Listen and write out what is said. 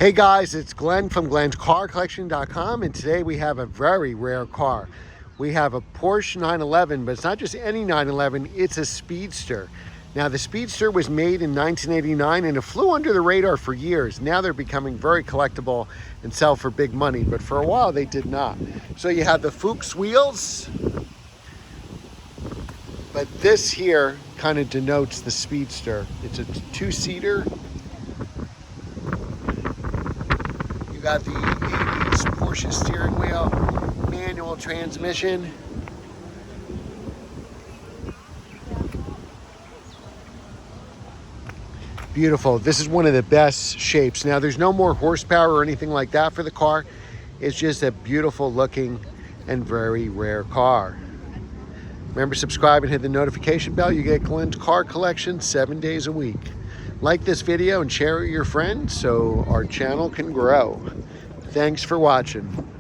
Hey guys, it's Glenn from glenscarcollection.com, and today we have a very rare car. We have a Porsche 911, but it's not just any 911, it's a Speedster. Now the Speedster was made in 1989 and it flew under the radar for years. Now they're becoming very collectible and sell for big money, but for a while they did not. So you have the Fuchs wheels, but this here kind of denotes the Speedster. It's a two-seater. You got the 80s Porsche steering wheel, manual transmission. Beautiful. This is one of the best shapes. Now there's no more horsepower or anything like that for the car. It's just a beautiful looking and very rare car. Remember, subscribe and hit the notification bell. You get Glenn's Car Collection 7 days a week. Like this video and share it with your friends so our channel can grow. Thanks for watching.